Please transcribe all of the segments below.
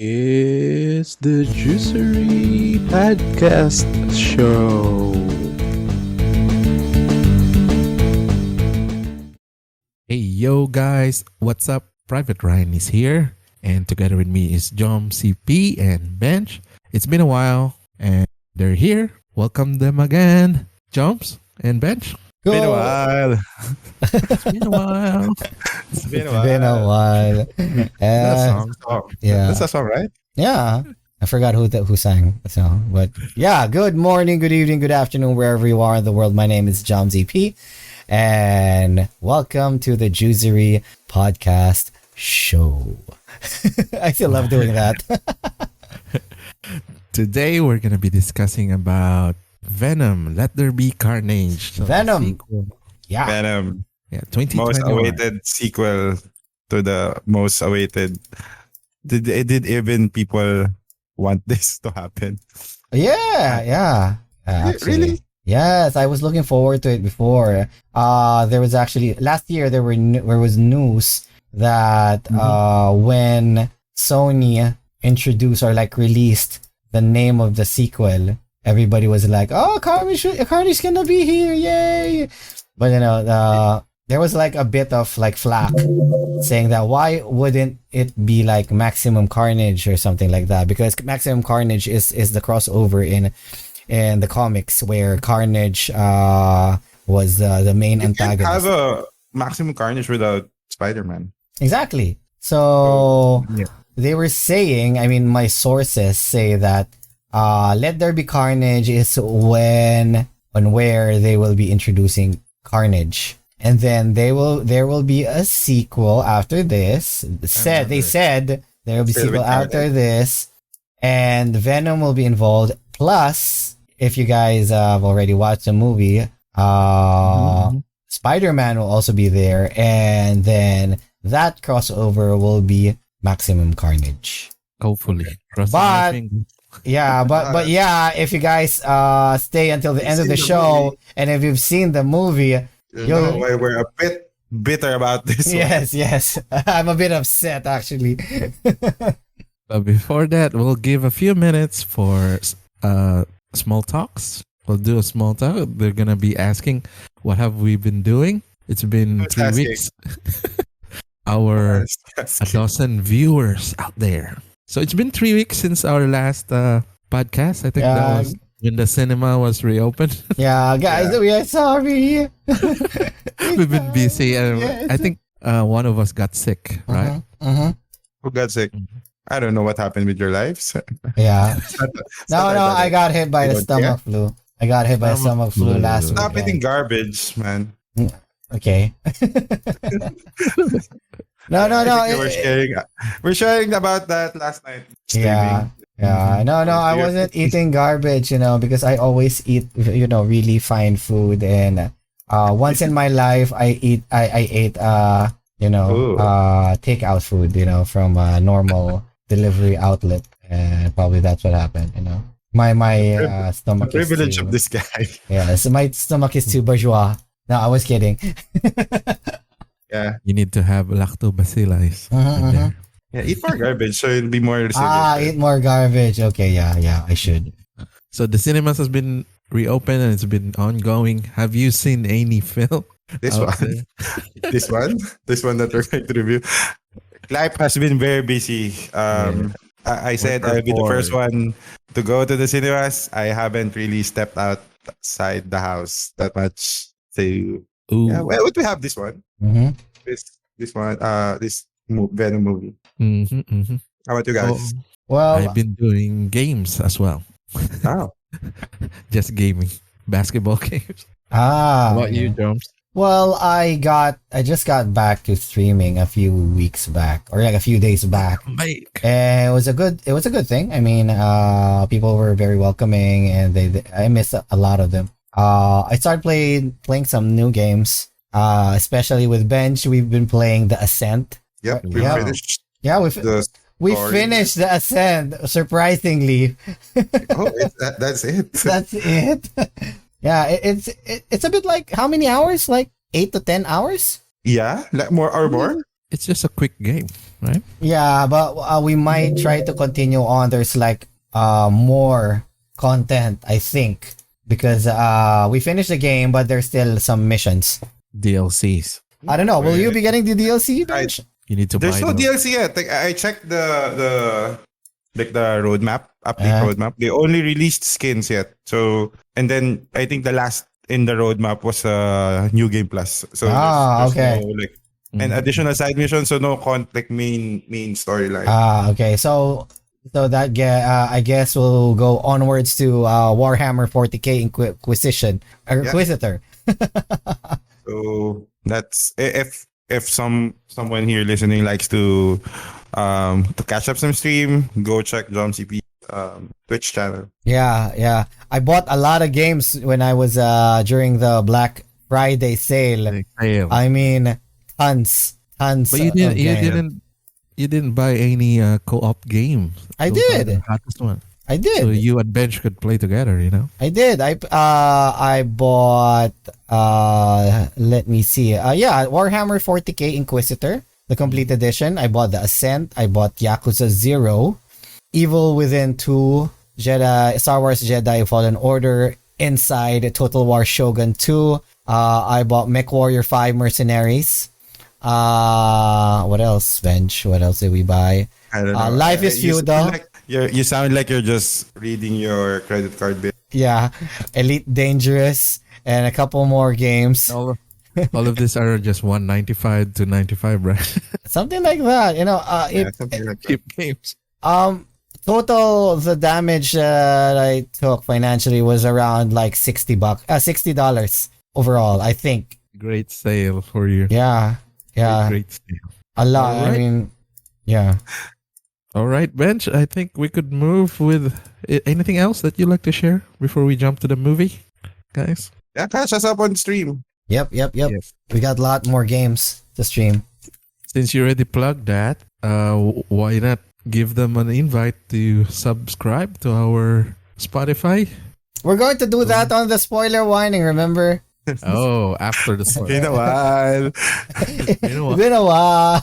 It's the Juicery podcast show. Hey yo guys, what's up? Private Ryan is here, and together with me is Jom, CP, and Bench. It's been a while, and they're here. Welcome them again, Joms and Bench. Been a while. It's been a while. It's been a It's been a while. That's a Uh, song. yeah, That's a song, right? yeah. I forgot who sang the song, but yeah. Good morning, good evening, good afternoon, wherever you are in the world. My name is John ZP, and welcome to the Juicery podcast show. I still love doing that. Today we're gonna be discussing about Venom. Let there be Carnage. So the Venom. sequel. Yeah, Venom. Yeah, Most 2021. awaited sequel to the most awaited. Did even people want this to happen? yeah. Actually. Really? Yes, I was looking forward to it before. There was actually last year there was news that when Sony introduced or like released the name of the sequel, everybody was like, "Oh, Carnage gonna be here, yay!" But there was like a bit of like flack saying that why wouldn't it be like Maximum Carnage or something like that? Because Maximum Carnage is the crossover in the comics where Carnage was the main You can't have antagonist. a Maximum Carnage without Spider-Man. Exactly. So Yeah. they were saying, I mean, my sources say that Let There Be Carnage is when and where they will be introducing Carnage. And then there will be a sequel after this. They said there will be Still sequel with after Carnage. this, and Venom will be involved. Plus, if you guys have already watched the movie, Spider-Man will also be there, and then that crossover will be Maximum Carnage. Hopefully. Crossing But- my fingers. Yeah, but yeah, if you guys stay until the end of Seen the the show, movie. and if you've seen the movie, You know why we're a bit bitter about this one. yes, I'm a bit upset actually. But before that, we'll give a few minutes for small talks. We'll do a small talk. They're gonna be asking, "What have we been doing?" It's been Who's 3 asking? weeks. Our Yes, a dozen viewers out there. So it's been 3 weeks since our last podcast. I think that Yeah. was when the cinema was reopened. Yeah, guys, Yeah. we are sorry. We've been busy, and Yes. I think one of us got sick, right? Who got sick? I don't know what happened with your lives. Yeah. No, I got hit by You the don't care? stomach flu. I got hit by Stomach stomach flu flu. last Stop week. eating garbage, man. Okay. No. I think we're sharing about that last night. Yeah. Streaming. Yeah, no, I Yeah. wasn't eating garbage, because I always eat, really fine food, and once in my life, I ate, Ooh. takeout food, from a normal delivery outlet, and probably that's what happened, My The stomach is privilege too, of this guy. yeah, so my stomach is too bourgeois. No, I was kidding. Yeah. You need to have lactobacillus. in there. Yeah, eat more garbage so you'll be more resilient. Eat more garbage. Okay, yeah, I should. So the cinemas has been reopened and it's been ongoing. Have you seen any film? This out one. there? This one that we're going to review. Life has been very busy. I said I'll be the first one to go to the cinemas. I haven't really stepped outside the house that much. So Ooh. yeah, well, what we have this one. Mm-hmm. This one. Venom movie. Mhm, mhm. How about you Oh, guys? Well, I've been doing games as well. Oh, Just gaming, basketball games. How How about you, Jones? Well, I just got back to streaming a few weeks back, or like a few days back. Mike. And it was a good thing. I mean, people were very welcoming, and I missed a lot of them. I started playing some new games. Especially with Bench, we've been playing The Ascent. yep. We Yeah. finished Yeah, the. we story. finished The Ascent, surprisingly. That's it. That's it. Yeah, it's a bit like, how many hours? Like 8 to 10 hours? Yeah, like more or more. it's just a quick game, right? Yeah, but we might try to continue on. There's like more content, I think, because we finished the game, but there's still some missions. DLCs. I don't know. Will you be getting the DLC? Bench? You need to There's buy no them. DLC yet. Like, I checked the like the roadmap, update roadmap. They only released skins yet. So, and then I think the last in the roadmap was New Game Plus. So there's okay. no like an additional side mission. So no like main storyline. Okay. So that I guess we'll go onwards to Warhammer 40k Inquisition Inquisitor. So that's if someone here listening likes to catch up some stream, go check John CP Twitch channel. Yeah. I bought a lot of games when I was during the Black Friday sale. I mean, tons. But you didn't buy any co-op games. I Those are did. the hottest one. I did. So you and Bench could play together, you know? I did. I bought let me see. Warhammer 40k Inquisitor, the complete edition. I bought the Ascent. I bought Yakuza 0, Evil Within 2, Jedi Star Wars Jedi Fallen Order, Inside, Total War Shogun 2. I bought MechWarrior 5 Mercenaries. What else, Bench? What else did we buy? I don't know. Life is Feudal. You sound like you're just reading your credit card bill. Yeah, Elite Dangerous, and a couple more games. All of these are just 195 to 95, right? Something like that. You know, Something like that. Cheap games. Total the damage that I took financially was around like $60 overall, I think. Great sale for you. Yeah. Great sale. A lot. All right. I mean, yeah. All right, Bench. I think we could move with anything else that you'd like to share before we jump to the movie, guys. Yeah, catch us up on stream. Yep. Yes. We got a lot more games to stream. Since you already plugged that, why not give them an invite to subscribe to our Spotify? We're going to do that on the spoiler warning, remember? Oh, after the spoiler. In a while. It's been a while.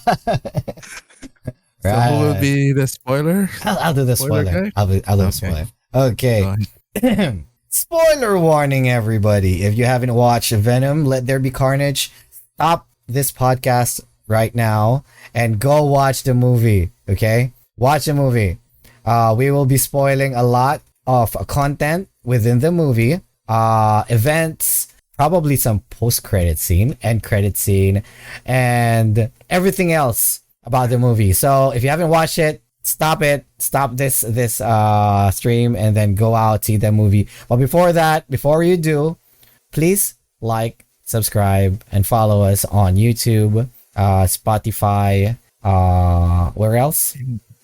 So who will be the spoiler? I'll do the spoiler. Guy? I'll do the spoiler. Okay. Spoiler warning, everybody. If you haven't watched Venom, Let There Be Carnage, stop this podcast right now and go watch the movie. Okay? Watch the movie. We will be spoiling a lot of content within the movie. Events, probably some post-credit scene, end credit scene, and everything else about the movie. So if you haven't watched it, stop this stream and then go out, see the movie. But before you do, please like, subscribe, and follow us on YouTube, Spotify, where else?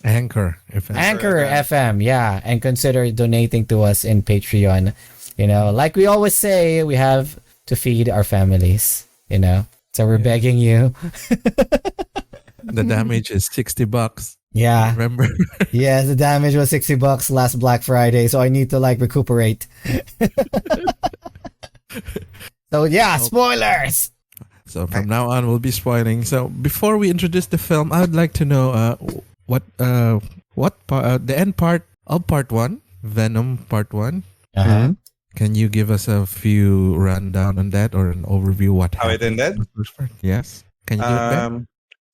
Anchor FM, yeah, and consider donating to us in Patreon. You know, like we always say, we have to feed our families, you know, so we're begging you. The damage is $60. Yeah. Remember? Yes, the damage was $60 last Black Friday, so I need to like recuperate. So yeah, spoilers. So from now on, we'll be spoiling. So before we introduce the film, I would like to know the end part of part 1, Venom part 1. Uh-huh. Can you give us a few rundown on that or an overview what How it happened? ended? Yes. Can you do that?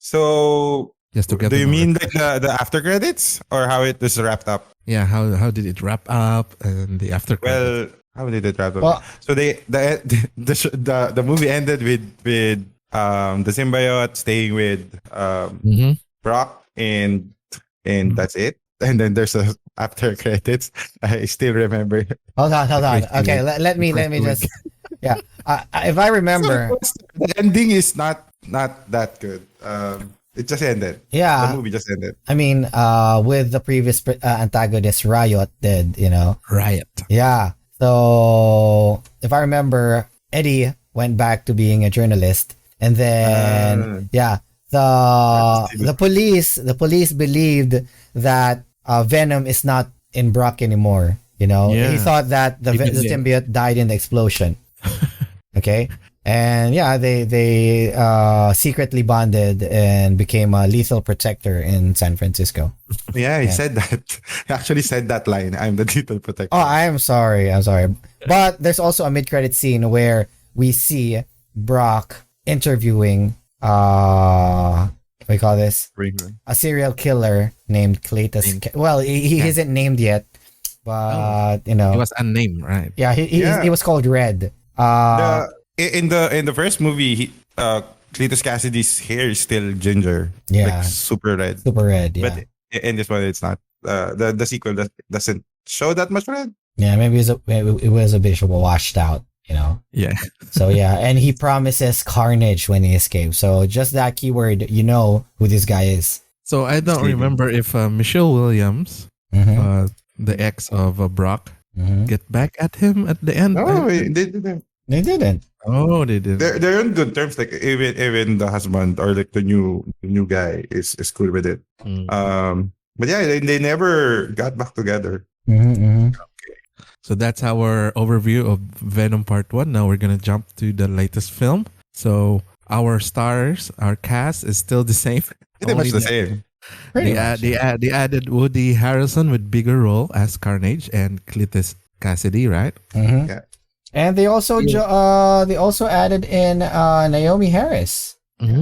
So Just to get do you them mean like the after credits or how it was wrapped up? Yeah, how did it wrap up and the after credits? Well, how did it wrap up? Well- So the movie ended with the symbiote staying with Brock and that's it. And then there's a after credits. I still remember. Hold on. Okay, let me just. Yeah, if I remember. So, the ending is not that good. It just ended. Yeah, The movie just ended. I mean, with the previous antagonist, Riot did, you know. Riot. Yeah. So if I remember, Eddie went back to being a journalist, and then the police believed that Venom is not in Brock anymore. You know, Yeah. he thought that the symbiote died in the explosion. Okay, And yeah, they secretly bonded and became a lethal protector in San Francisco. Yeah, he said that. He actually said that line. I'm the little protector. Oh, I'm sorry. But there's also a mid-credit scene where we see Brock interviewing what do you call this? A serial killer named Cletus. Well, he isn't named yet, but you know, He was unnamed, right? yeah, he was called Red. In the first movie, Cletus Kasady's hair is still ginger, Yeah. like super red. Super Red. Yeah, But in this one, it's not. The sequel doesn't show that much red. yeah. Maybe it was a bit washed out. You know. Yeah. So yeah, and he promises carnage when he escapes. So just that keyword, you know who this guy is. So I don't Steven. remember if Michelle Williams, the ex of Brock, get back at him at the end. No, they didn't. They didn't. Oh, they did. They're on good terms. Like even the husband or like the new guy is cool with it. But yeah, they never got back together. So that's our overview of Venom Part 1. Now we're going to jump to the latest film. So our stars, our cast is still the same. Pretty much Only the that same. They added Woody Harrelson with bigger role as Carnage and Cletus Kasady, right? Yeah. And they also added in Naomi Harris.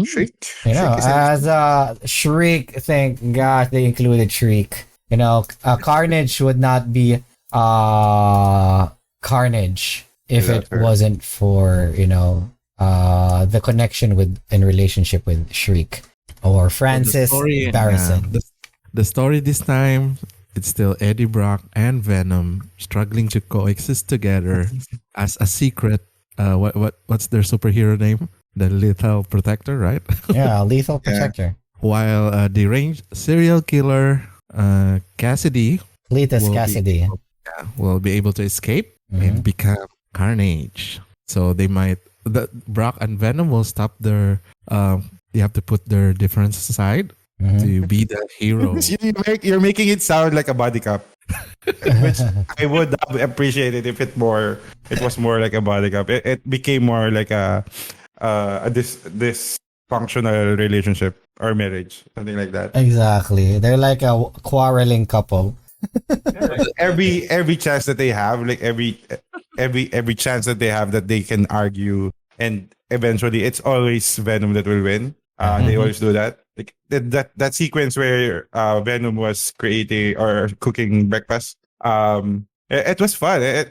Shriek. You know, Shriek is as Shriek. Thank God they included Shriek. You know, Carnage would not be Carnage if it wasn't for, you know, the connection with and relationship with Shriek or Francis Barrison. The story this time, it's still Eddie Brock and Venom struggling to coexist together as a secret. What's their superhero name? The Lethal Protector, right? Yeah, Lethal Protector. While deranged serial killer Cassidy Cletus Kasady will be able to escape and become Carnage. So they might, Brock and Venom will stop their, they have to put their differences aside to be the hero. You're making it sound like a body cop. Which I would have appreciated if it was more like a body cop. It became more like this functional relationship or marriage, something like that. Exactly. They're like a quarreling couple. every chance that they have, like every chance that they have that they can argue, and eventually it's always Venom that will win. They always do that. Like that sequence where Venom was creating or cooking breakfast. It was fun.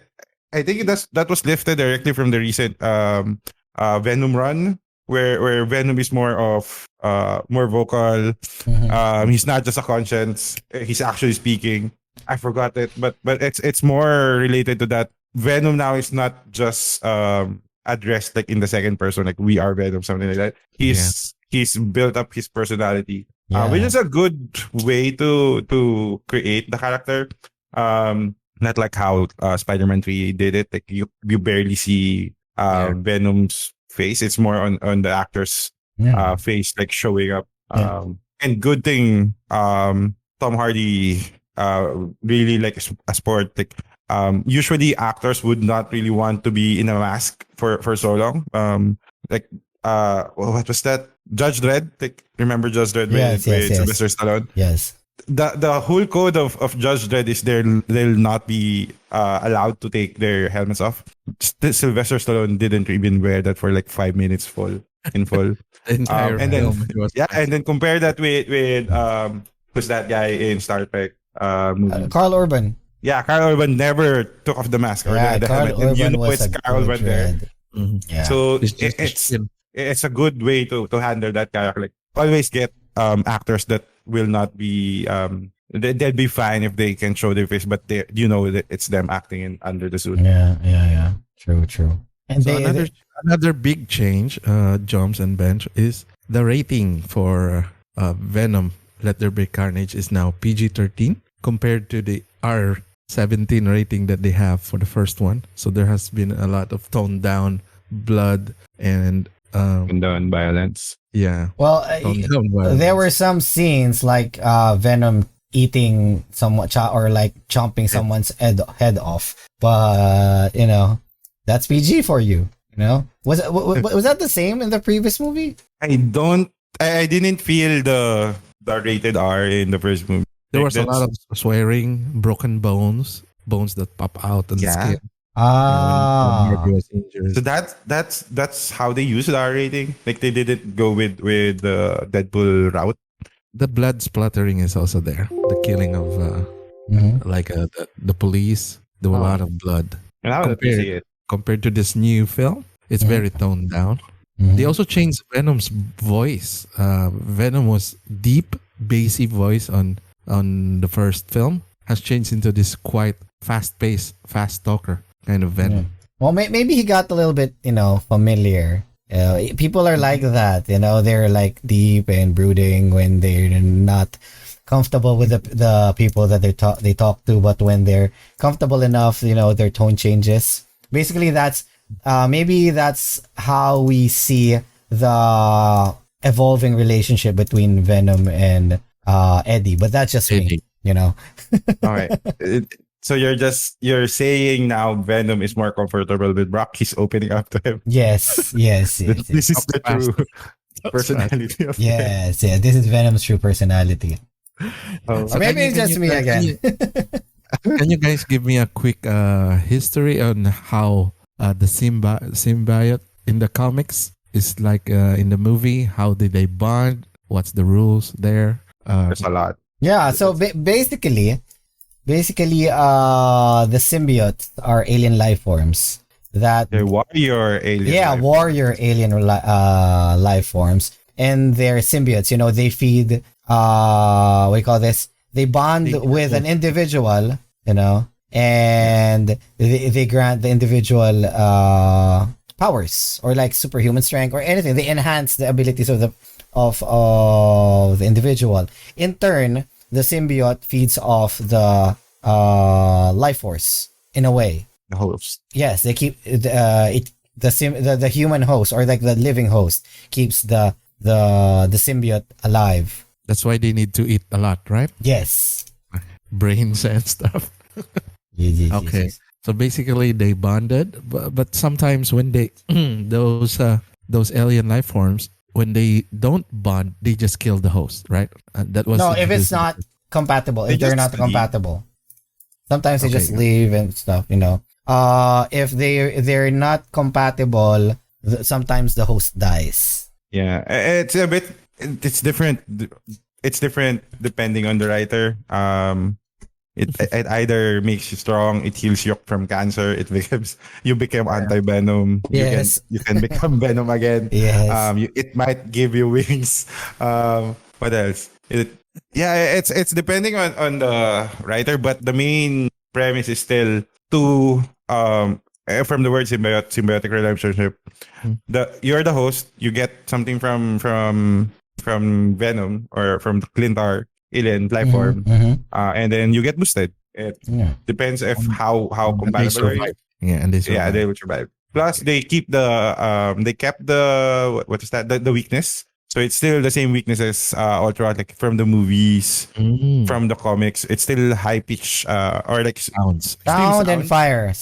I think that was lifted directly from the recent Venom run, where Venom is more vocal. He's not just a conscience. He's actually speaking. I forgot it, but it's more related to that. Venom now is not just addressed like in the second person, like we are Venom, something like that. He's built up his personality, which is a good way to create the character. Not like how Spider-Man 3 did it. Like you barely see Venom's face. It's more on the actor's face, like showing up. And good thing Tom Hardy really like a sport. Like usually actors would not really want to be in a mask for so long. What was that? Judge Dredd. Like, remember Judge Dredd with Sylvester Stallone? Yes. The whole code of Judge Dredd is they'll not be allowed to take their helmets off. Sylvester Stallone didn't even wear that for like 5 minutes in full. And then compare that with who's that guy in Star Trek movie? Carl Urban. Yeah, Carl Urban never took off the mask or the Carl helmet. Urban And you know was it's Carl Urban there. Yeah. So it's a good way to handle that character. Like always get actors that will not be they'll be fine if they can show their face, but that it's them acting under the suit. Yeah. True. And so another big change, Joms and Bench, is the rating for Venom Let There Be Carnage is now PG-13 compared to the R17 rating that they have for the first one. So there has been a lot of toned down blood and violence. Yeah. Well, there were some scenes like Venom eating someone or like chomping someone's head off, but that's PG for you. Was that the same in the previous movie? I don't. I didn't feel the rated R in the first movie. There Like was a lot of swearing, broken bones that pop out on the yeah. skin. When Margie was injured. So that's how they use the R rating. Like they didn't go with the Deadpool route. The blood splattering is also there. The killing of the police. There were a lot of blood. And I would see it. Compared to this new film, it's very toned down. They also changed Venom's voice. Venom was deep, bassy voice on the first film. Has changed into this quite fast-paced, fast talker kind of Venom. Well, maybe he got a little bit, familiar. People are like that, they're like deep and brooding when they're not comfortable with the people that they talk to, but when they're comfortable enough, their tone changes. Basically, that's maybe that's how we see the evolving relationship between Venom and Eddie. But that's just me, All right. So you're saying now Venom is more comfortable with Brock. He's opening up to him. Yes. This is the true personality of Yes, yeah. This is Venom's true personality. Oh. Maybe it's just me again. Can you guys give me a quick history on how the symbiote in the comics is like in the movie? How did they bond? What's the rules there? There's a lot. Yeah, so basically, the symbiotes are alien life forms that They're warrior alien. warrior alien life forms, and they're symbiotes. They feed. What do you call this? They bond with an individual. And they grant the individual powers or like superhuman strength or anything. They enhance the abilities of the individual. In turn, the symbiote feeds off the life force in a way. The host. Yes, they keep the human host or like the living host keeps the symbiote alive. That's why they need to eat a lot, right? Yes. Brains and stuff. Okay. So basically, they bonded, but sometimes when they those alien life forms, when they don't bond, they just kill the host, right? That was if it's not compatible, if they're not compatible, sometimes they just leave and stuff. If they're not compatible, sometimes the host dies. Yeah, it's different. It's different depending on the writer. It either makes you strong, it heals you from cancer, you become anti-venom. Yes. You can become venom again. Yes. It might give you wings. What else? It's depending on the writer, but the main premise is still to from the word symbiotic relationship. You're the host, you get something from Venom or from Clintar alien life form, and then you get boosted. It depends if how compatible are you. And they survive. Yeah, they will survive. Plus, they keep they kept the what is that the weakness. So it's still the same weaknesses all throughout, like from the movies, from the comics. It's still high pitch or like sounds, and fire.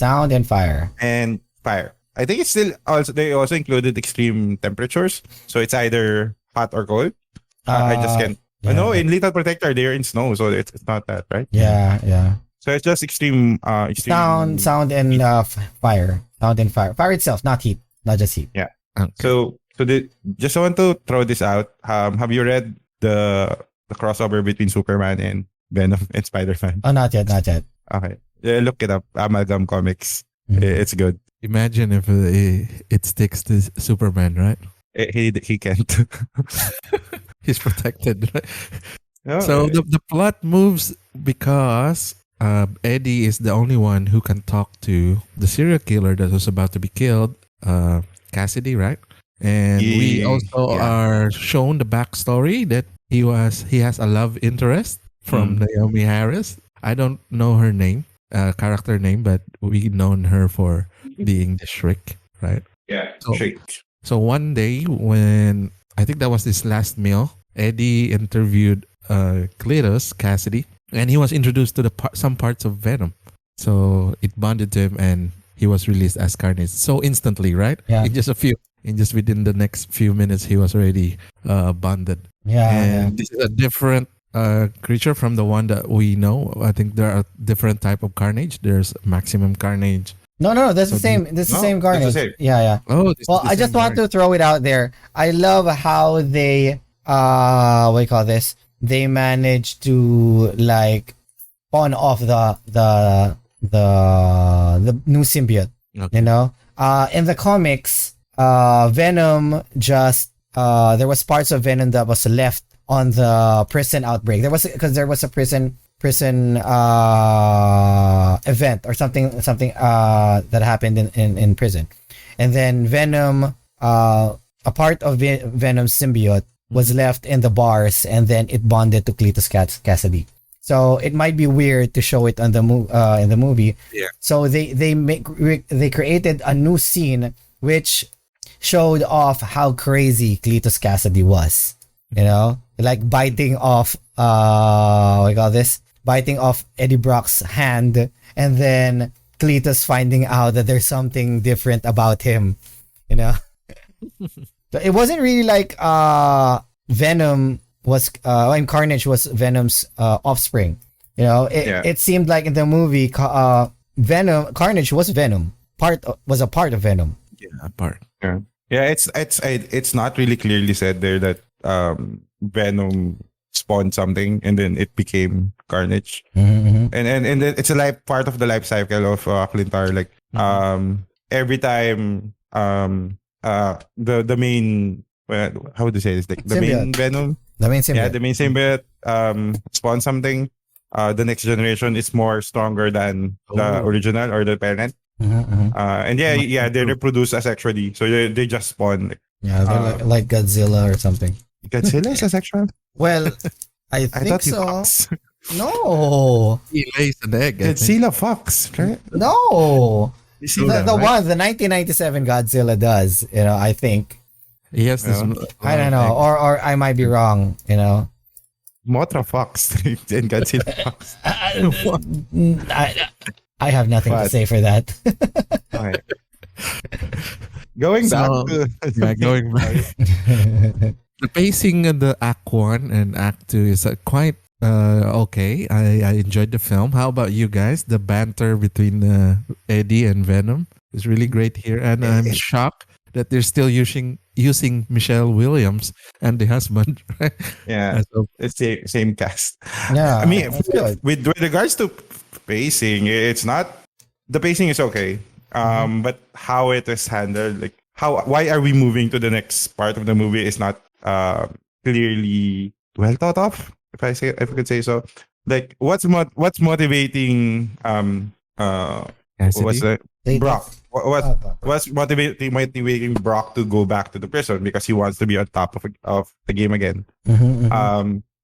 And fire. I think it's still they also included extreme temperatures. So it's either hot or cold. I just can't. No, in Lethal Protector, they're in snow, so it's not that, right? Yeah. So it's just extreme sound and fire. Sound and fire. Fire itself, not heat, not just heat. Yeah. Okay. So just want to throw this out. Have you read the crossover between Superman and Venom and Spider-Man? Oh, not yet. Okay. Yeah, look it up. Amalgam Comics. It's good. Imagine if it sticks to Superman, right? He can't. He's protected, right? Oh, so the plot moves because Eddie is the only one who can talk to the serial killer that was about to be killed, Kasady, right? And we also are shown the backstory that he has a love interest from Naomi Harris. I don't know her name, character name, but we known her for being the Shriek, right? Yeah, Shriek. So one day when I think that was his last meal, Eddie interviewed Cletus Kasady, and he was introduced to some parts of Venom. So it bonded to him, and he was released as Carnage so instantly, right? Yeah. In just within the next few minutes, he was already bonded. Yeah. And this is a different creature from the one that we know. I think there are different type of Carnage. There's Maximum Carnage. No, that's the So same. This is the same that's the Carnage. same. Yeah. Oh, this Well, is the I just same want Carnage. to throw it out there. I love how they what do you call this? They managed to like spawn off the new symbiote. Okay. You know? In the comics, Venom just there was parts of Venom that was left on the prison outbreak. There was a prison event or something that happened in prison, and then Venom a part of Venom's symbiote was left in the bars, and then it bonded to Cletus Kasady. So it might be weird to show it on the in the movie. Yeah. So they created a new scene which showed off how crazy Cletus Kasady was. You know, like biting off what do you call this? Biting off Eddie Brock's hand, and then Cletus finding out that there's something different about him. You know, so it wasn't really like Venom was Carnage was Venom's offspring. You know, it seemed like in the movie Carnage was Venom. Was a part of Venom. Yeah, part. Yeah, it's not really clearly said there that Venom spawned something and then it became Carnage. Mm-hmm. And then it's a part of the life cycle of Clintar. Like every time the main how would you say this? Like the main Venom. The main symbiote. Yeah, the main symbiote spawn something. The next generation is more stronger than the original or the parent. And they reproduce asexually, so they just spawn. Yeah, they're like Godzilla or something. Godzilla is asexual? Well, I I think thought he so. fucks. No, He lays an egg. I think. Godzilla fucks, right? no. You see The that, right? one, the 1997 Godzilla does. You know, I think. He has this. I don't know, egg. or I might be wrong. You know. Mothra fucks and Godzilla fucks. I have nothing to What? say for that. Okay. Going back So, to going back. The pacing in the Act 1 and Act 2 is quite okay. I enjoyed the film. How about you guys? The banter between Eddie and Venom is really great here. And I'm shocked that they're still using Michelle Williams and the husband. Right? Yeah, So, it's the same cast. Yeah, I mean, that's good. with regards to pacing, it's not the pacing is okay. But how it is handled, like why are we moving to the next part of the movie is not clearly well thought of. If I could say so, like what's motivating what's Cassidy? the Brock? What's motivating Brock to go back to the prison because he wants to be on top of the game again.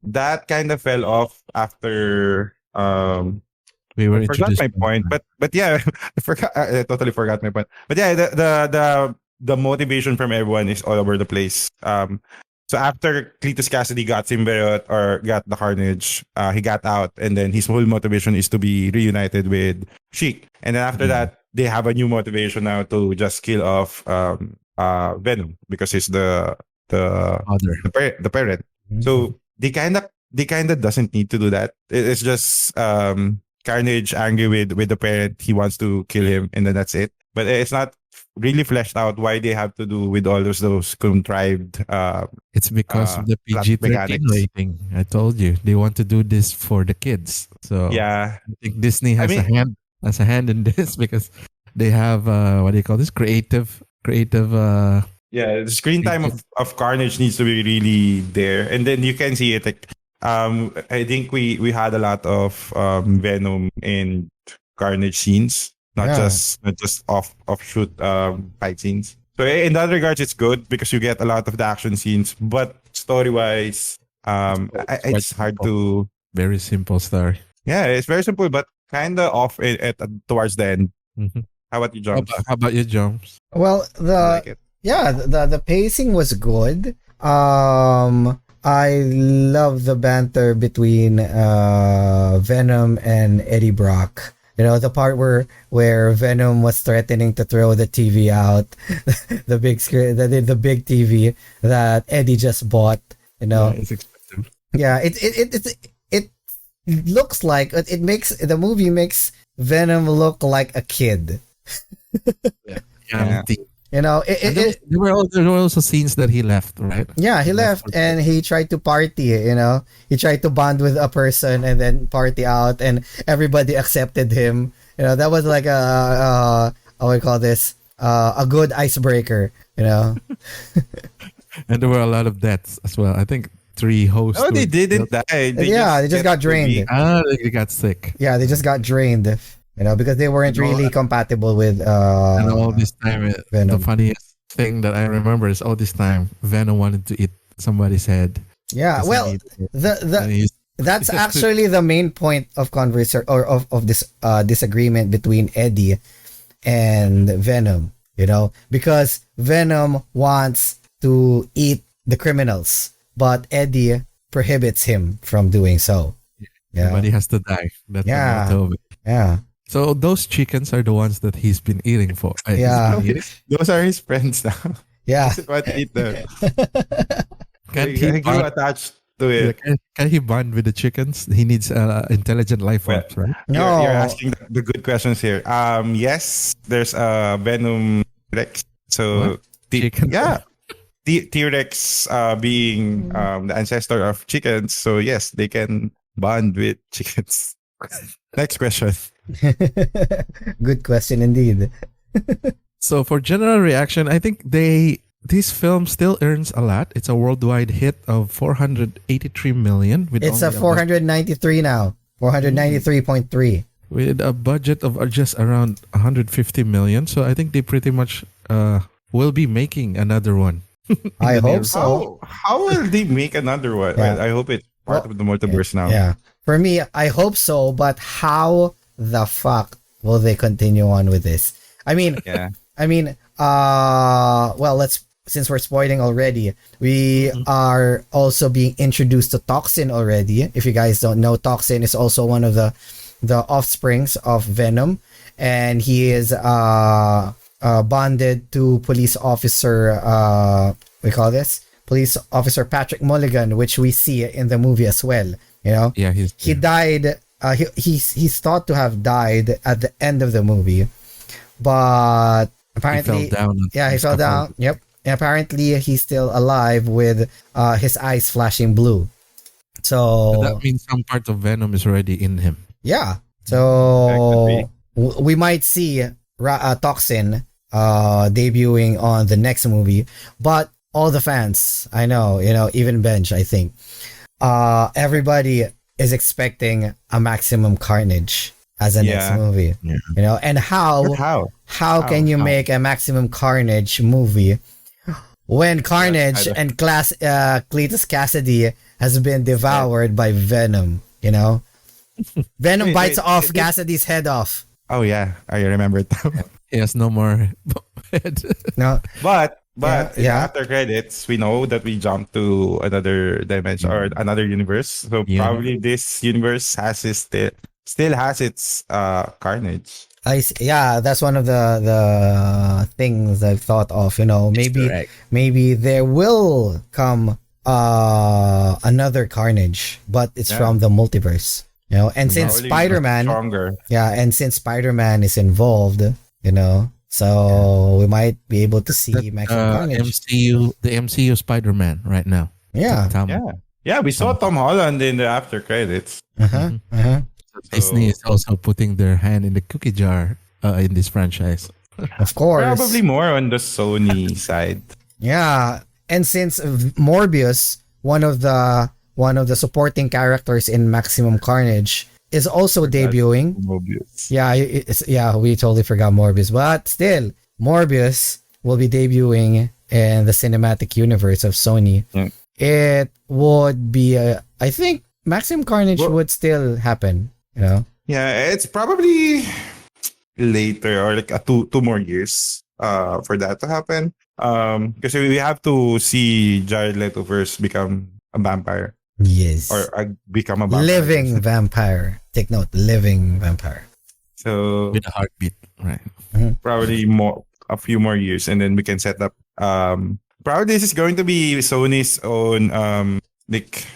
That kind of fell off after We were I forgot introduced. my point, but yeah, I totally forgot my point. But yeah, the motivation from everyone is all over the place. So after Cletus Kasady got symbiote or got the Carnage, he got out, and then his whole motivation is to be reunited with Sheik. And then after that, they have a new motivation now to just kill off Venom because he's the parent. So they kind of doesn't need to do that. It's just Carnage angry with the parent. He wants to kill him, and then that's it. But it's not really fleshed out why they have to do with all those contrived. It's because of the plot PG-13 mechanics. rating. I told you they want to do this for the kids. So Yeah, I think Disney has a hand in this because they have what do you call this creative. yeah. The screen time of Carnage needs to be really there, and then you can see it. Like, I think we had a lot of Venom and Carnage scenes. Not just offshoot fight scenes. So in that regards, it's good because you get a lot of the action scenes. But story wise, it's hard to. Very simple story. Yeah, it's very simple, but kind of off towards the end. Mhm. How about you, John? How about you, Joms? Well, I like it. the pacing was good. I love the banter between Venom and Eddie Brock. The part where Venom was threatening to throw the TV out, the big screen, the big TV that Eddie just bought. Yeah, it's expensive. Yeah, it looks like the movie makes Venom look like a kid. Yeah. You know, There were also scenes that he left, right? yeah, he left and he tried to party, He tried to bond with a person and then party out and everybody accepted him. That was like how we call this, a good icebreaker, And there were a lot of deaths as well. I think 3 hosts. Oh, they didn't die. They just got drained. They got sick. Yeah, they just got drained, because they weren't really compatible with And all this time, the Venom. funniest thing that I remember is all this time Venom wanted to eat somebody's head. Yeah, well, And that's actually the main point of conversation or of this disagreement between Eddie and Venom, because Venom wants to eat the criminals, but Eddie prohibits him from doing so. Yeah. Somebody has to die. That's the motto of it. Yeah. So those chickens are the ones that he's been eating for. Yeah. Those are his friends now. Yeah. He doesn't want to eat them. Can He grew attached to it. can he bond with the chickens? He needs intelligent life forms, right? No. You're asking the good questions here. Yes, there's a Venom Rex. So Chicken? yeah, T-Rex being the ancestor of chickens. So yes, they can bond with chickens. Next question. Good question indeed. So for general reaction, I think this film still earns a lot. It's a worldwide hit of 483 million. It's a 493 now. 493.3. With a budget of just around 150 million. So I think they pretty much will be making another one. I hope so. How will they make another one? Yeah. I hope it's part of the multiverse now. Yeah. For me, I hope so, but how the fuck will they continue on with this? Well, since we're spoiling already, we are also being introduced to Toxin already. If you guys don't know, Toxin is also one of the offsprings of Venom, and he is bonded to police officer police officer Patrick Mulligan, which we see in the movie as well. Yeah, he died. He's thought to have died at the end of the movie, but apparently he fell down. He fell down. Yep. And apparently he's still alive with his eyes flashing blue. So that means some part of Venom is already in him. Yeah. So we might see Toxin debuting on the next movie, but all the fans, I know, even Bench, I think, everybody is expecting a Maximum Carnage as a next movie. Yeah. And how can you make a Maximum Carnage movie when Carnage and Cletus Kasady has been devoured by Venom? Venom bites off Kasady's head off. Oh yeah, I remember that. He has no more head. No, But after credits, we know that we jumped to another dimension or another universe. So probably this universe still has its Carnage. That's one of the things I've thought of. Maybe there will come another Carnage, but it's from the multiverse. And since Spider-Man, and since Spider-Man is involved, so we might be able to see Maximum Carnage. The MCU Spider-Man right now. Yeah, we saw Tom Holland in the after credits. Disney is also putting their hand in the cookie jar in this franchise. Of course. Probably more on the Sony side. Yeah, and since Morbius, one of the supporting characters in Maximum Carnage, is also debuting. Morbius. Yeah, we totally forgot Morbius, but still, Morbius will be debuting in the cinematic universe of Sony. It would be, I think, Maximum Carnage would still happen. Yeah, it's probably later or like 2 more years for that to happen. Because we have to see Jared Leto first become a vampire. Yes. Or become a vampire. Living vampire. Take note, living vampire. So With a heartbeat, right? probably a few more years, and then we can set up. Probably this is going to be Sony's own like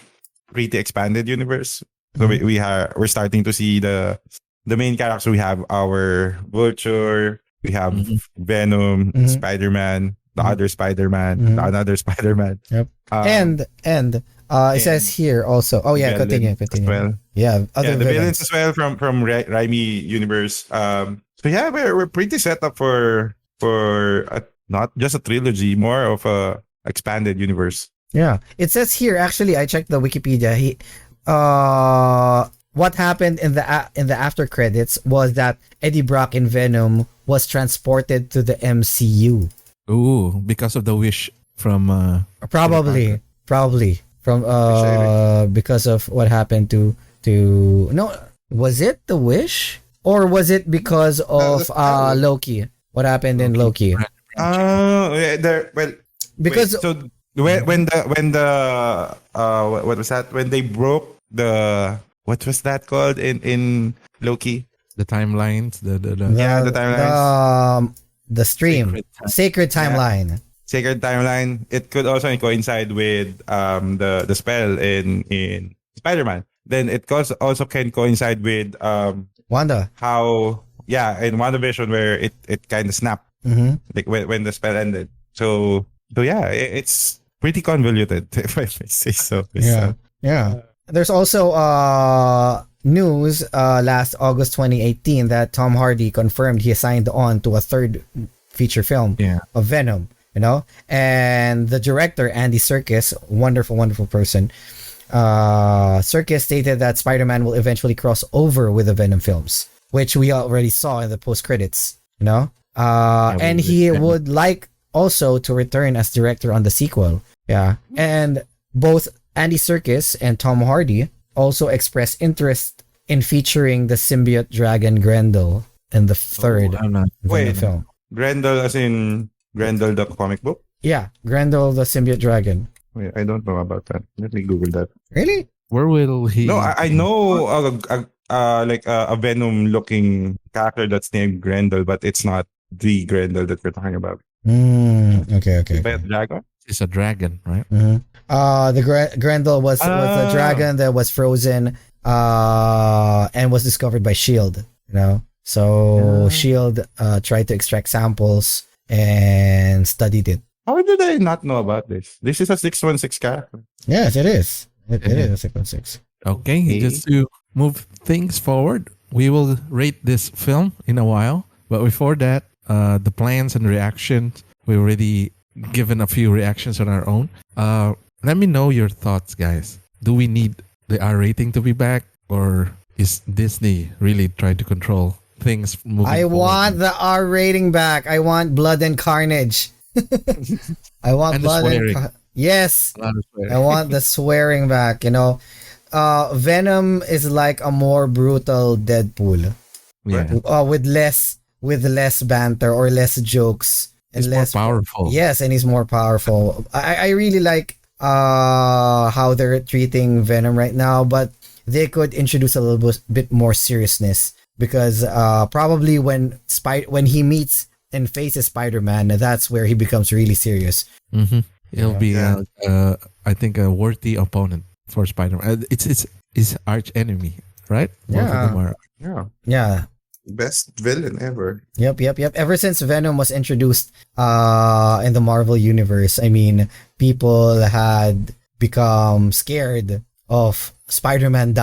pretty expanded universe. So we're starting to see the main characters. We have our Vulture, we have Venom, Spider-Man, the other Spider-Man, another Spider-Man. Yep. And it says here also. Oh yeah, continue. Well. Yeah, other the villains as well from Raimi universe. So yeah, we're pretty set up for not just a trilogy, more of a expanded universe. Yeah, it says here. Actually, I checked the Wikipedia. What happened in the after credits was that Eddie Brock in Venom was transported to the MCU. Ooh, because of the wish from Probably from because of what happened to no, was it the wish or was it because of Loki? What happened in Loki? Because so when the what was that, when they broke the, what was that called in Loki, the timelines, the timelines, the stream, sacred timeline. Sacred timeline. It could also coincide with the spell in Spider-Man. Then it also can coincide with Wanda. How in WandaVision, where it kind of snapped, like when the spell ended. So yeah, it's pretty convoluted, if I may say so. Yeah. There's also news last August 2018 that Tom Hardy confirmed he signed on to a third feature film of Venom. You know, and the director Andy Serkis, wonderful person. Serkis stated that Spider-Man will eventually cross over with the Venom films, which we already saw in the post credits. You know, and he would like also to return as director on the sequel. Yeah, and both Andy Serkis and Tom Hardy also expressed interest in featuring the symbiote dragon Grendel in the third Venom film. Grendel as in Grendel the comic book? Yeah, Grendel the symbiote dragon. Wait, I don't know about that. Let me Google that. Really? Where will he? No, I know like a Venom looking character that's named Grendel, but it's not the Grendel that we're talking about. Okay. Dragon? It's a dragon, right? The Grendel was a dragon that was frozen and was discovered by S.H.I.E.L.D. You know? So S.H.I.E.L.D. tried to extract samples and studied it. How did I not know about this? This is a 616 character. Yes, it is. It is a 616. Okay, just to move things forward, we will rate this film in a while. But before that, the plans and reactions, we already given a few reactions on our own. Let me know your thoughts, guys. Do we need the R rating to be back, or is Disney really trying to control things moving forward? Want the R rating back. I want blood and carnage. I want blood and yes. I want the swearing back. You know, Venom is like a more brutal Deadpool. Yeah. With less banter or less jokes. He's more powerful. Yes, and he's more powerful. I really like how they're treating Venom right now, but they could introduce a little bit more seriousness, because probably when he meets and faces Spider-Man, that's where he becomes really serious. He'll be, I think, a worthy opponent for Spider-Man. It's his arch enemy, right? Yeah. Best villain ever. Yep. Ever since Venom was introduced in the Marvel Universe, I mean, people had become scared of Spider-Man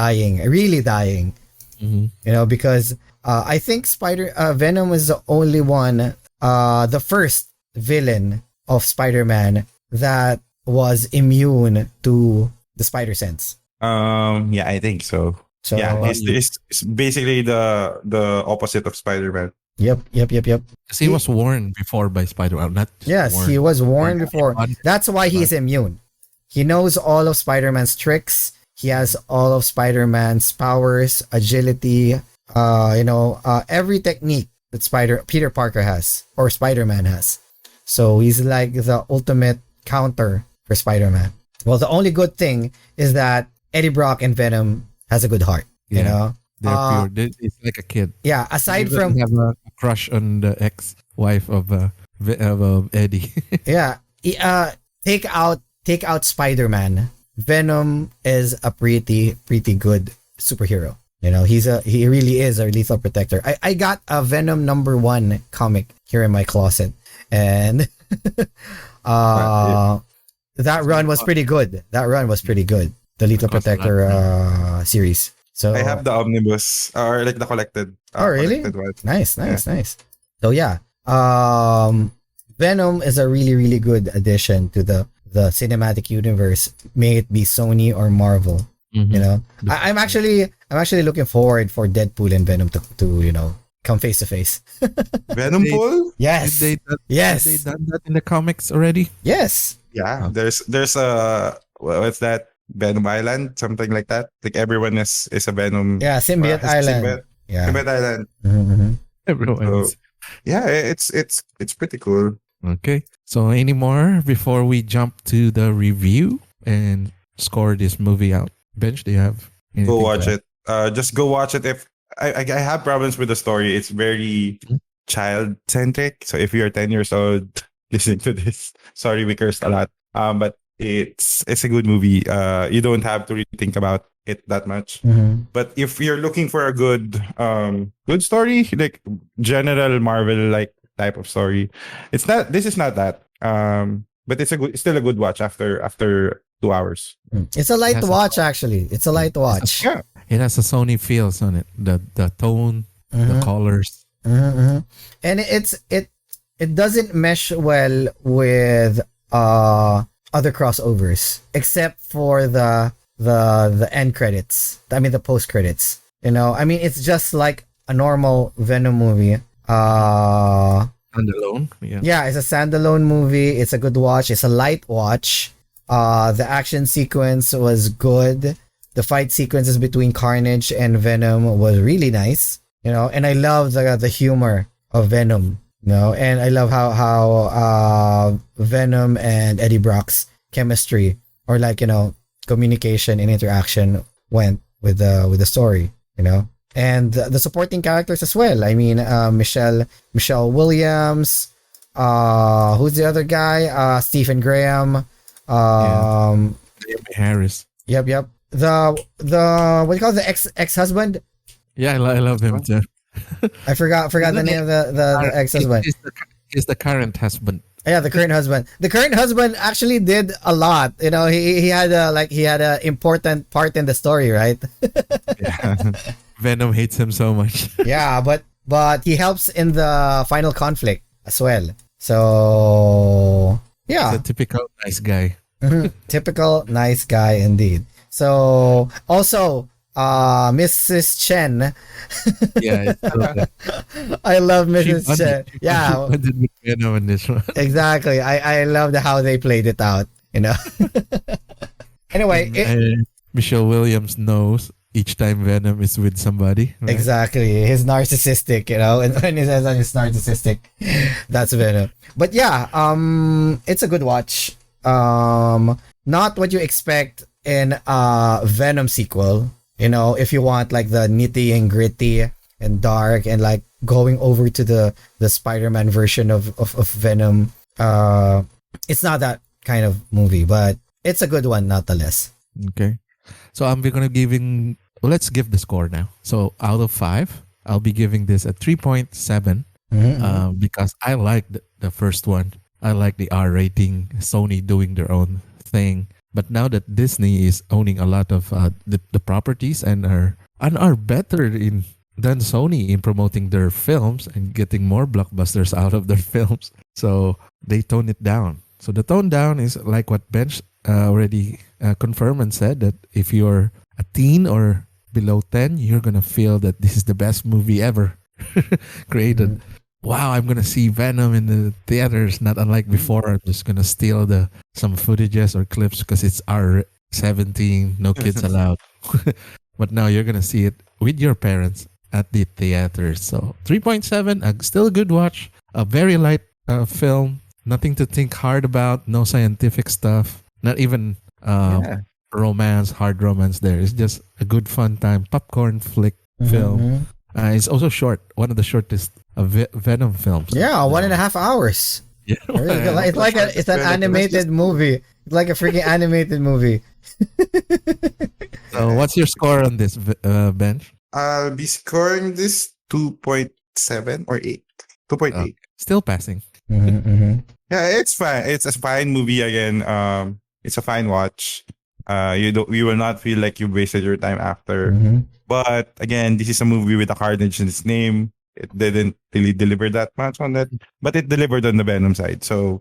really dying. You know, because I think Venom was the only one, the first villain of Spider-Man that was immune to the spider sense. Yeah, I think so. So yeah, it's basically the opposite of Spider-Man. Yep. Because he was warned before by Spider-Man. He was warned before. That's why he's immune. He knows all of Spider-Man's tricks. He has all of Spider-Man's powers, agility, every technique that Peter Parker has or Spider-Man has. So he's like the ultimate counter for Spider-Man. Well, the only good thing is that Eddie Brock and Venom has a good heart. You know, They're pure. It's like a kid. Yeah, He aside doesn't from have a crush on the ex-wife of Eddie. yeah, take out Spider-Man. Venom is a pretty good superhero. He really is a lethal protector. I got a Venom #1 comic here in my closet, and that run was pretty good. The Lethal Protector series. So I have the omnibus or like the collected. really? Collected one. Nice. So yeah, Venom is a really good addition to the cinematic universe, may it be Sony or Marvel. I'm actually looking forward for Deadpool and Venom to come face to face. Venom Pool? Yes. Yes. Have they done that in the comics already? Yes. Yeah. There's a what's that? Venom Island, something like that. Like everyone is a Venom. Yeah, Symbiote Island. Yeah. Symbiote Island. Mm-hmm. Everyone. So, yeah, it's pretty cool. Okay. So any more before we jump to the review and score this movie out? Bench, do you have anything Go watch to add? it. Just go watch it. If I have problems with the story, it's very child centric. So if you're 10 years old listening to this, sorry we cursed a lot. But it's a good movie. You don't have to really think about it that much. Mm-hmm. But if you're looking for a good story, like general Marvel like type of story, this is not that. But it's still a good watch after 2 hours. It's a light watch, actually. It's a light watch. Yeah. It has a Sony feels on it. The tone, the colors. Mm-hmm. And it doesn't mesh well with other crossovers, except for the end credits. I mean the post credits. It's just like a normal Venom movie. Standalone. Yeah, it's a standalone movie. It's a good watch. It's a light watch. The action sequence was good. The fight sequences between Carnage and Venom was really nice. And I love the humor of Venom. And I love how Venom and Eddie Brock's chemistry or communication and interaction went with the story. And the supporting characters as well. I mean, Michelle Williams. Who's the other guy? Stephen Graham. Harris. Yep. The what do you call it? The ex-husband? Yeah, I love him too. I forgot the name of the ex-husband. He's the current husband. Yeah, the current husband. The current husband actually did a lot. He had a important part in the story, right? Yeah. Venom hates him so much. Yeah, but he helps in the final conflict as well. So yeah, he's a typical nice guy. Typical nice guy indeed. So also Mrs. Chen. Yeah, I love Mrs. Chen. Yeah, with Venom in this one. Exactly. I loved how they played it out. Anyway, Michelle Williams knows each time Venom is with somebody. Right? Exactly. He's narcissistic, and when he says that he's narcissistic, that's Venom. But yeah, it's a good watch. Not what you expect in a Venom sequel. If you want like the nitty and gritty and dark and like going over to the Spider-Man version of Venom, it's not that kind of movie, but it's a good one nonetheless. Okay. So I'm gonna let's give the score now. So out of 5, I'll be giving this a 3.7 because I like the first one. I like the R rating, Sony doing their own thing. But now that Disney is owning a lot of the properties and are better than Sony in promoting their films and getting more blockbusters out of their films, so they tone it down. So the tone down is like what Bench already confirmed and said, that if you're a teen or below 10, you're gonna feel that this is the best movie ever created. Wow, I'm gonna see Venom in the theaters, not unlike before. I'm just gonna steal some footages or clips because it's R17, no kids allowed. But now you're gonna see it with your parents at the theaters. So 3.7, still a good watch. A very light film, nothing to think hard about, no scientific stuff, not even hard romance there. It's just a good fun time, popcorn flick. film. It's also short. One of the shortest Venom films. Yeah, 1.5 hours. Yeah. It's an animated movie. It's like a freaking animated movie. So, what's your score on this, Bench? I'll be scoring this 2.7 or 8. 2.8. Still passing. Yeah, it's fine. It's a fine movie again. It's a fine watch. You will not feel like you wasted your time after. But again, this is a movie with a Carnage in its name. It didn't really deliver that much on that, but it delivered on the Venom side. So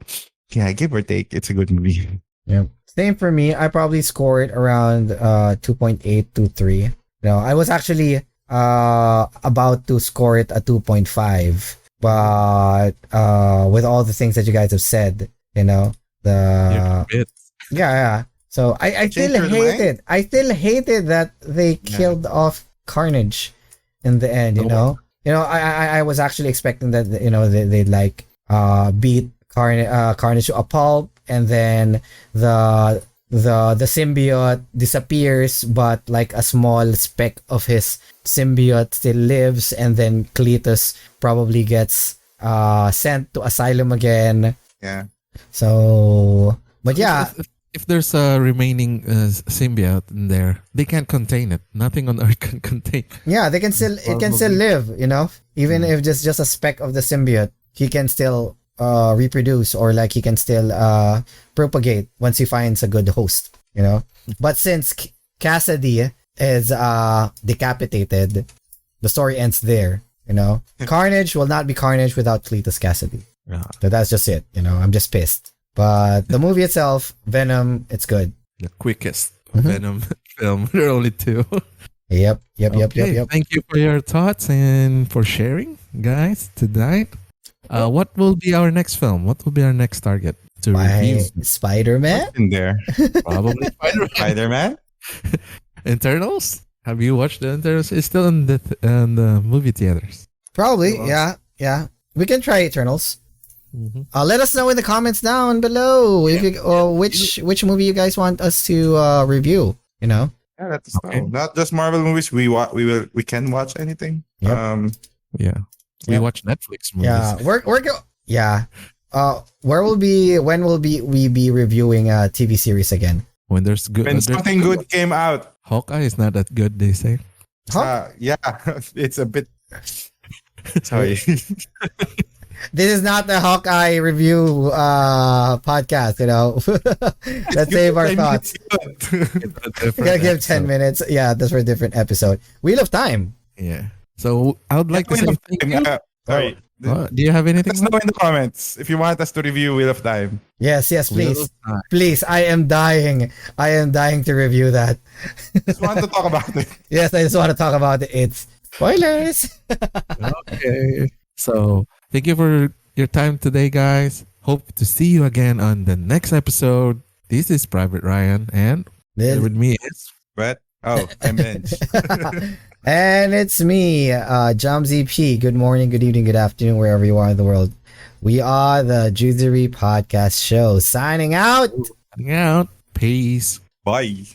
yeah, give or take, it's a good movie. Yep. Same for me. I probably score it around 2.8 to 3. No, I was actually about to score it a 2.5, but with all the things that you guys have said, yeah. So I still hated. I still hated that they killed off Carnage in the end. I was actually expecting that they'd like beat Carnage to a pulp, and then the symbiote disappears, but like a small speck of his symbiote still lives, and then Cletus probably gets sent to asylum again. Yeah. So, but yeah. If there's a remaining symbiote in there, they can't contain it. Nothing on Earth can contain. Yeah, it can still live. Even if just a speck of the symbiote, he can still reproduce, or like he can still propagate once he finds a good host. But since Kasady is decapitated, the story ends there. Carnage will not be Carnage without Cletus Kasady. Yeah. So that's just it. I'm just pissed. But the movie itself, Venom, it's good. The quickest Venom film. There are only 2. Yep. Thank you for your thoughts and for sharing, guys, tonight. What will be our next film? What will be our next target to review? Spider-Man? In there. Probably Spider-Man? Internals? Have you watched the Internals? It's still in the movie theaters. Probably, yeah. We can try Eternals. Let us know in the comments down below if which movie you guys want us to review. Yeah, let us know. Not just Marvel movies. We can watch anything. Yep. We watch Netflix movies. When will we be reviewing a TV series again? When there's good. When something good came out. Hawkeye is not that good, they say. Yeah, it's a bit. Sorry. This is not the Hawkeye review podcast, Let's save our thoughts. We gotta give 10 minutes. Yeah, that's for a different episode. Wheel of Time. Yeah. So I would like to say thank you. Sorry. Do you have anything? Let us know in the comments if you want us to review Wheel of Time. Yes, please. Please, I am dying. To review that. Just want to talk about it. Yes, I just want to talk about it. It's spoilers. Okay. So thank you for your time today, guys. Hope to see you again on the next episode. This is Private Ryan, and with me is Brett. Oh, I'm Bench. And it's me, Jom ZP. Good morning, good evening, good afternoon, wherever you are in the world. We are the Juicery Podcast Show. Signing out. Peace. Bye.